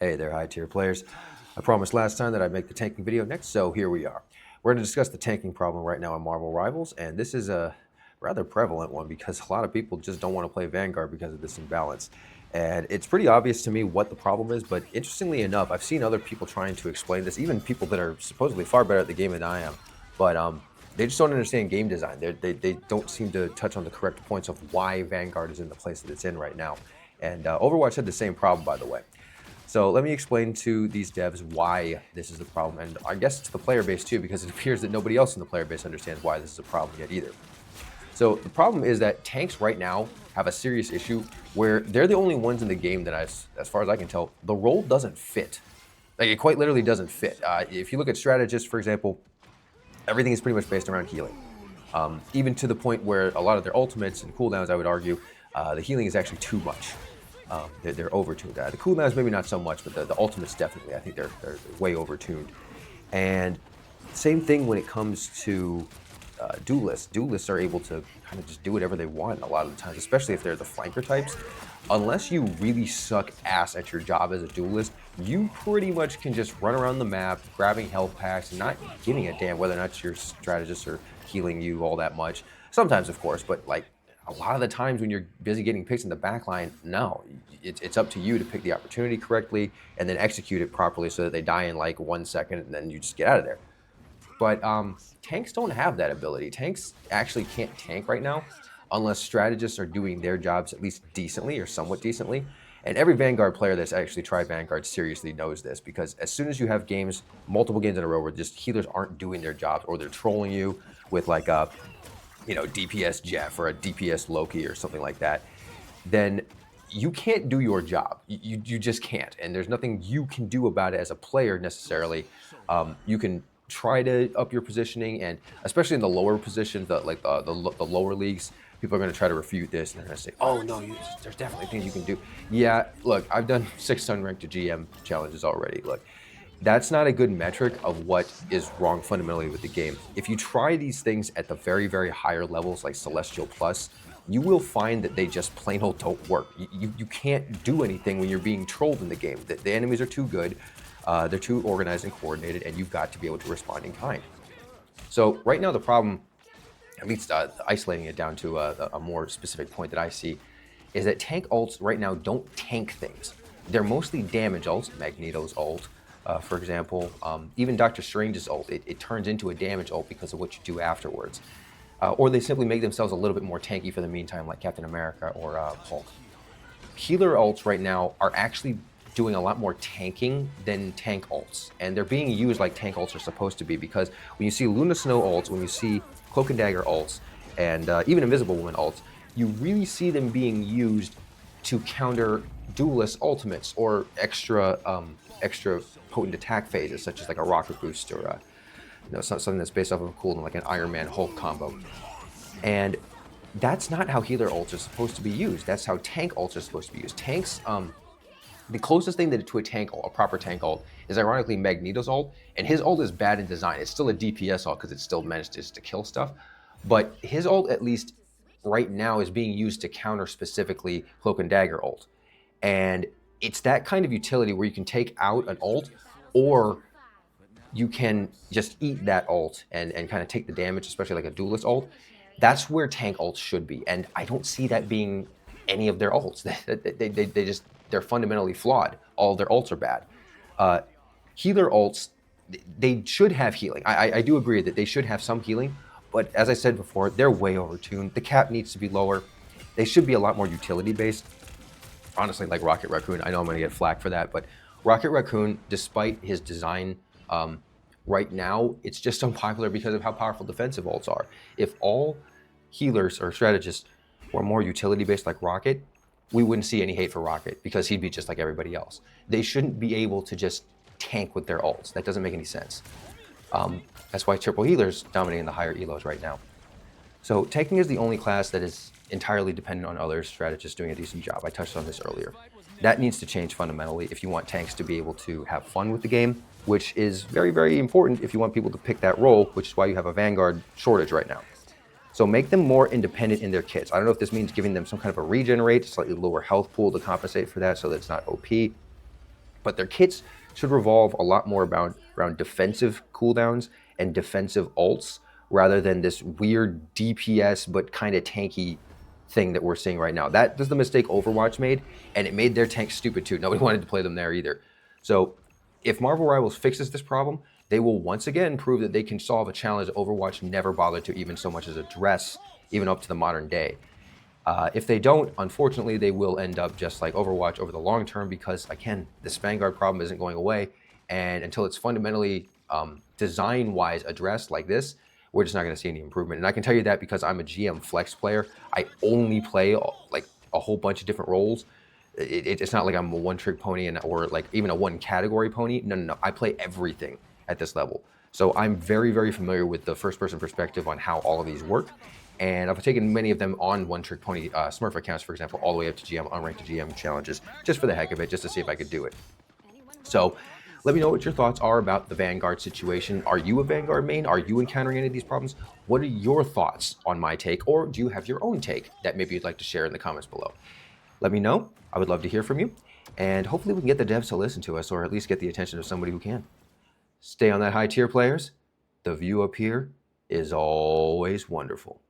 Hey there, high tier players. I promised last time that I'd make the tanking video next, so here we are. We're going to discuss the tanking problem right now in Marvel Rivals, and this is a rather prevalent one because a lot of people just don't want to play Vanguard because of this imbalance. And it's pretty obvious to me what the problem is, but interestingly enough, I've seen other people trying to explain this, even people that are supposedly far better at the game than I am, but they just don't understand game design. They don't seem to touch on the correct points of why Vanguard is in the place that it's in right now. And Overwatch had the same problem, by the way. So let me explain to these devs why this is the problem, and I guess to the player base too, because it appears that nobody else in the player base understands why this is a problem yet either. So the problem is that tanks right now have a serious issue where they're the only ones in the game that, as far as I can tell, the role doesn't fit. Like, it quite literally doesn't fit. If you look at strategists, for example, everything is pretty much based around healing. Even to the point where a lot of their ultimates and cooldowns, I would argue, the healing is actually too much. They're over-tuned. The cooldowns maybe not so much, but the ultimates definitely. I think they're way over-tuned. And same thing when it comes to duelists. Duelists are able to kind of just do whatever they want a lot of the times, especially if they're the flanker types. Unless you really suck ass at your job as a duelist, you pretty much can just run around the map, grabbing health packs, and not giving a damn whether or not your strategists are healing you all that much. Sometimes, of course, but like, a lot of the times when you're busy getting picks in the back line, no, it's up to you to pick the opportunity correctly and then execute it properly so that they die in like 1 second and then you just get out of there. But tanks don't have that ability. Tanks actually can't tank right now unless strategists are doing their jobs at least decently or somewhat decently. And every Vanguard player that's actually tried Vanguard seriously knows this, because as soon as you have games, multiple games in a row where just healers aren't doing their jobs or they're trolling you with like a DPS Jeff or a DPS Loki or something like that, then you can't do your job. You just can't. And there's nothing you can do about it as a player necessarily. You can try to up your positioning, and especially in the lower positions, the lower leagues, people are going to try to refute this and they're going to say, oh no, there's definitely things you can do. Yeah, look, I've done 6 unranked to GM challenges already. Look, that's not a good metric of what is wrong fundamentally with the game. If you try these things at the very, very higher levels like Celestial Plus, you will find that they just plain old don't work. You can't do anything when you're being trolled in the game. The enemies are too good, they're too organized and coordinated, and you've got to be able to respond in kind. So right now the problem, at least isolating it down to a more specific point that I see, is that tank ults right now don't tank things. They're mostly damage ults, Magneto's ult, for example, even Doctor Strange's ult, it turns into a damage ult because of what you do afterwards. Or they simply make themselves a little bit more tanky for the meantime, like Captain America or Hulk. Healer ults right now are actually doing a lot more tanking than tank ults, and they're being used like tank ults are supposed to be, because when you see Luna Snow ults, when you see Cloak and Dagger ults, and even Invisible Woman ults, you really see them being used to counter duelist ultimates or extra potent attack phases, such as like a rocket boost or something that's based off of a cooldown, like an Iron Man Hulk combo. And that's not how healer ults are supposed to be used. That's how tank ults are supposed to be used. Tanks, the closest thing to a tank ult, a proper tank ult, is ironically Magneto's ult, and his ult is bad in design. It's still a DPS ult because it still manages to kill stuff, but his ult, at least right now, is being used to counter specifically Cloak and Dagger ult. And it's that kind of utility where you can take out an ult, or you can just eat that ult and kind of take the damage, especially like a duelist ult. That's where tank ults should be, and I don't see that being any of their ults. They're fundamentally flawed. All of their ults are bad. Healer ults, they should have healing. I do agree that they should have some healing, but as I said before, they're way overtuned. The cap needs to be lower. They should be a lot more utility-based. Honestly, like Rocket Raccoon, I know I'm going to get flack for that, but Rocket Raccoon, despite his design, right now, it's just unpopular because of how powerful defensive ults are. If all healers or strategists were more utility-based like Rocket, we wouldn't see any hate for Rocket because he'd be just like everybody else. They shouldn't be able to just tank with their ults. That doesn't make any sense. That's why triple healers dominating the higher elos right now. So tanking is the only class that is entirely dependent on other strategists doing a decent job. I touched on this earlier. That needs to change fundamentally if you want tanks to be able to have fun with the game, which is very, very important if you want people to pick that role, which is why you have a Vanguard shortage right now. So make them more independent in their kits. I don't know if this means giving them some kind of a regenerate, slightly lower health pool to compensate for that so that it's not OP. But their kits should revolve a lot more around defensive cooldowns and defensive ults rather than this weird DPS but kind of tanky thing that we're seeing right now. That was the mistake Overwatch made, and it made their tanks stupid too. Nobody wanted to play them there either. So if Marvel Rivals fixes this problem, they will once again prove that they can solve a challenge that Overwatch never bothered to even so much as address, even up to the modern day. If they don't, unfortunately, they will end up just like Overwatch over the long term because, again, this Vanguard problem isn't going away. And until it's fundamentally design-wise addressed like this, we're just not going to see any improvement. And I can tell you that because I'm a GM flex player. I only play like a whole bunch of different roles. It's not like I'm a one-trick pony or like even a one-category pony. No. I play everything at this level. So I'm very, very familiar with the first-person perspective on how all of these work. And I've taken many of them on one-trick pony Smurf accounts, for example, all the way up to GM, unranked GM challenges, just for the heck of it, just to see if I could do it. So let me know what your thoughts are about the Vanguard situation. Are you a Vanguard main? Are you encountering any of these problems? What are your thoughts on my take? Or do you have your own take that maybe you'd like to share in the comments below? Let me know. I would love to hear from you. And hopefully we can get the devs to listen to us, or at least get the attention of somebody who can. Stay on that high tier, players. The view up here is always wonderful.